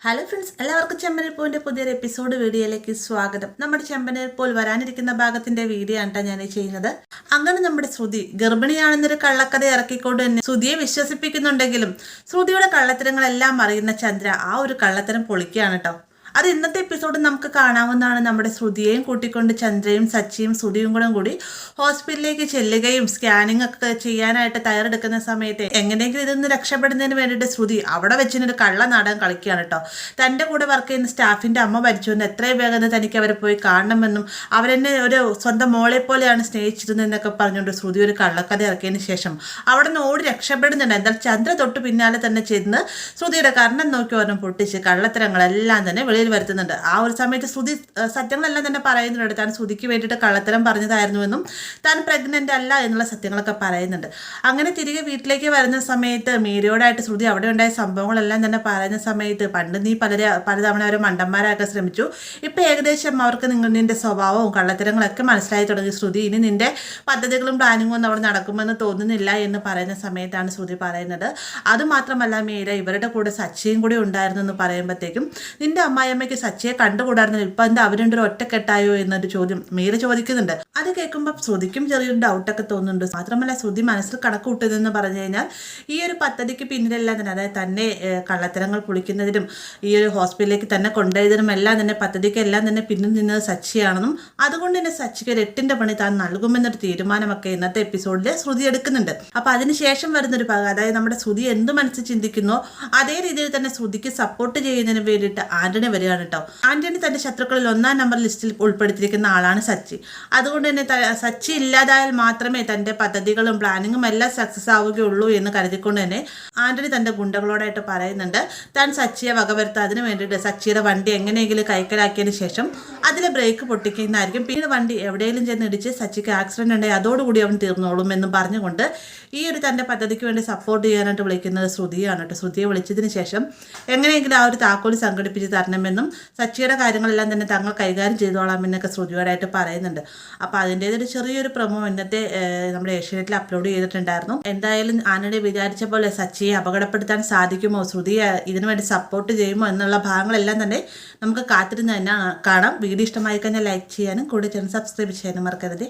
Hello friends, എല്ലാവർക്കും ചെമ്പനീർ പൂവിൻ്റെ പുതിയൊരു എപ്പിസോഡ് വീഡിയോയിലേക്ക് സ്വാഗതം. നമ്മുടെ ചെമ്പനീർ പൂൽ വരാനിരിക്കുന്ന ഭാഗത്തിന്റെ വീഡിയോ ആണ് ഞാൻ ചെയ്യുന്നത്. അങ്ങനെ നമ്മുടെ ശ്രുതി ഗർഭിണിയാണെന്നൊരു കള്ളക്കഥ ഇറക്കിക്കൊണ്ട് തന്നെ ശ്രുതിയെ വിശ്വസിപ്പിക്കുന്നുണ്ടെങ്കിലും ശ്രുതിയുടെ കള്ളത്തരങ്ങളെല്ലാം അറിയുന്ന ചന്ദ്ര ആ ഒരു കള്ളത്തരം പൊളിക്കുകയാണ് കേട്ടോ. അത് ഇന്നത്തെ എപ്പിസോഡ് നമുക്ക് കാണാവുന്നതാണ്. നമ്മുടെ ശ്രുതിയെയും കൂട്ടിക്കൊണ്ട് ചന്ദ്രയും സച്ചിയും ശ്രുതിയും കൂടി ഹോസ്പിറ്റലിലേക്ക് ചെല്ലുകയും സ്കാനിങ് ഒക്കെ ചെയ്യാനായിട്ട് തയ്യാറെടുക്കുന്ന സമയത്ത് എങ്ങനെയെങ്കിലും ഇതിൽ നിന്ന് രക്ഷപ്പെടുന്നതിന് വേണ്ടിയിട്ട് ശ്രുതി അവിടെ വെച്ചിട്ടൊരു കള്ള നാടകം കളിക്കുകയാണ് കേട്ടോ. തൻ്റെ കൂടെ വർക്ക് ചെയ്യുന്ന സ്റ്റാഫിൻ്റെ അമ്മ മരിച്ചുവെന്ന് എത്രയും വേഗം തനിക്ക് അവരെ പോയി കാണണമെന്നും അവരെന്നെ ഒരു സ്വന്തം മോളെ പോലെയാണ് സ്നേഹിച്ചിരുന്നതെന്നൊക്കെ പറഞ്ഞുകൊണ്ട് ശ്രുതി ഒരു കള്ളക്കഥ ഇറക്കിയതിന് ശേഷം അവിടെ നിന്ന് ഓടി രക്ഷപ്പെടുന്നുണ്ട്. എന്നാൽ ചന്ദ്ര തൊട്ട് പിന്നാലെ തന്നെ ചെന്ന് ശ്രുതിയുടെ കർണം നോക്കി ഒരെണ്ണം പൊട്ടിച്ച് കള്ളത്തരങ്ങളെല്ലാം തന്നെ വരുത്തുന്നുണ്ട്. ആ ഒരു സമയത്ത് ശ്രുതി സത്യങ്ങളെല്ലാം തന്നെ പറയുന്നുണ്ട്. താൻ ശ്രുതിക്ക് വേണ്ടിയിട്ട് കള്ളത്തരം പറഞ്ഞതായിരുന്നുവെന്നും താൻ പ്രഗ്നന്റ് അല്ല എന്നുള്ള സത്യങ്ങളൊക്കെ പറയുന്നുണ്ട്. അങ്ങനെ തിരികെ വീട്ടിലേക്ക് വരുന്ന സമയത്ത് മീരയോടായിട്ട് ശ്രുതി അവിടെ ഉണ്ടായ സംഭവങ്ങളെല്ലാം തന്നെ പറയുന്ന സമയത്ത് പണ്ട് നീ പലതവണ അവരെ മണ്ടന്മാരാക്കാൻ ശ്രമിച്ചു, ഇപ്പൊ ഏകദേശം അവർക്ക് നിന്റെ സ്വഭാവവും കള്ളത്തരങ്ങളൊക്കെ മനസ്സിലായി തുടങ്ങി ശ്രുതി. ഇനി നിന്റെ പദ്ധതികളും പ്ലാനിങ്ങും ഒന്നും അവിടെ നടക്കുമെന്ന് തോന്നുന്നില്ല എന്ന് പറയുന്ന സമയത്താണ് ശ്രുതി പറയുന്നത്. അതുമാത്രമല്ല മീര ഇവരുടെ കൂടെ സച്ചിയും കൂടി ഉണ്ടായിരുന്നു എന്ന് പറയുമ്പോഴത്തേക്കും നിന്റെ അമ്മായിയമ്മയ്ക്ക് സച്ചിയെ കണ്ടുകൂടായിരുന്നില്ല, ഇപ്പൊ എന്താ അവരുടെ ഒരു ഒറ്റക്കെട്ടായോ എന്നൊരു ചോദ്യം മീര ചോദിക്കുന്നുണ്ട്. അത് കേൾക്കുമ്പോൾ ശ്രുതിക്കും ചെറിയൊരു ഡൗട്ടൊക്കെ തോന്നുന്നുണ്ട്. മാത്രമല്ല ശ്രുതി മനസ്സിൽ കണക്ക് കൂട്ടുന്നതെന്ന് പറഞ്ഞു കഴിഞ്ഞാൽ ഈ ഒരു പദ്ധതിക്ക് പിന്നിലെല്ലാം തന്നെ, അതായത് തന്നെ കള്ളത്തരങ്ങൾ പൊളിക്കുന്നതിനും ഈ ഒരു ഹോസ്പിറ്റലിലേക്ക് തന്നെ കൊണ്ടുപോയതിനും എല്ലാം തന്നെ പദ്ധതിക്ക് എല്ലാം തന്നെ പിന്നിൽ നിന്നത് സച്ചിയാണെന്നും അതുകൊണ്ട് തന്നെ സച്ചിക്ക് ഒരു 8ന്റെ പണി താൻ നൽകുമെന്നൊരു തീരുമാനമൊക്കെ ഇന്നത്തെ എപ്പിസോഡിൽ ശ്രുതി എടുക്കുന്നുണ്ട്. അപ്പൊ അതിനുശേഷം വരുന്നൊരു ഭാഗം, അതായത് നമ്മുടെ ശ്രുതി എന്ത് മനസ്സിൽ ചിന്തിക്കുന്നോ അതേ രീതിയിൽ തന്നെ ശ്രുതിക്ക് സപ്പോർട്ട് ചെയ്യുന്നതിന് വേണ്ടിയിട്ട് ആന്റണി വരികയാണ് കേട്ടോ. ആന്റണി തന്റെ ശത്രുക്കളിൽ 1ാം നമ്പർ ലിസ്റ്റിൽ ഉൾപ്പെടുത്തിയിരിക്കുന്ന ആളാണ് സച്ചി. അതുകൊണ്ട് തന്നെ സച്ചി ഇല്ലാതായാൽ മാത്രമേ തന്റെ പദ്ധതികളും പ്ലാനിങ്ങും എല്ലാം സക്സസ് ആവുകയുള്ളൂ എന്ന് കരുതിക്കൊണ്ട് തന്നെ ആന്റണി തന്റെ ഗുണ്ടകളോടായിട്ട് പറയുന്നുണ്ട് താൻ സച്ചിയെ വകവരുത്താൻ അതിന് വേണ്ടിയിട്ട് സച്ചിയുടെ വണ്ടി എങ്ങനെയെങ്കിലും കൈക്കലാക്കിയതിന് ശേഷം അതിലെ ബ്രേക്ക് പൊട്ടിക്കുന്നതായിരിക്കും. പിന്നീട് വണ്ടി എവിടെയെങ്കിലും ചെന്ന് ഇടിച്ച് സച്ചിക്ക് ആക്സിഡന്റ് ഉണ്ടായി അതോടുകൂടി അവൻ തീർന്നോളും എന്ന് പറഞ്ഞുകൊണ്ട് ഈ ഒരു തന്റെ പദ്ധതിക്ക് വേണ്ടി സപ്പോർട്ട് ചെയ്യാനായിട്ട് വിളിക്കുന്നത് ശ്രുതിയാണ് കേട്ടോ. ശ്രുതിയെ വിളിച്ചതിന് ശേഷം എങ്ങനെയെങ്കിലും ആ ഒരു താക്കോൽ സംഘടിപ്പിച്ച് തരണമെന്നും സച്ചിയുടെ കാര്യങ്ങളെല്ലാം തന്നെ തങ്ങൾ കൈകാര്യം ചെയ്തോളാമെന്നൊക്കെ ശ്രുതിയോടായിട്ട് പറയുന്നുണ്ട്. അപ്പോൾ അതിൻ്റേതൊരു ചെറിയൊരു പ്രൊമോ ഇന്നത്തെ നമ്മുടെ ഏഷ്യാനെറ്റിൽ അപ്ലോഡ് ചെയ്തിട്ടുണ്ടായിരുന്നു. എന്തായാലും ആന്റണി വിചാരിച്ച പോലെ സച്ചിയെ അപകടപ്പെടുത്താൻ സാധിക്കുമോ, ശ്രുതി ഇതിനു വേണ്ടി സപ്പോർട്ട് ചെയ്യുമോ എന്നുള്ള ഭാഗങ്ങളെല്ലാം തന്നെ നമുക്ക് കാത്തിരുന്ന് തന്നെ കാണാം. വീഡിയോ ഇഷ്ടമായി കഴിഞ്ഞാൽ ലൈക്ക് ചെയ്യാനും കൂടെ ചാനൽ സബ്സ്ക്രൈബ് ചെയ്യാനും മറക്കരുത്.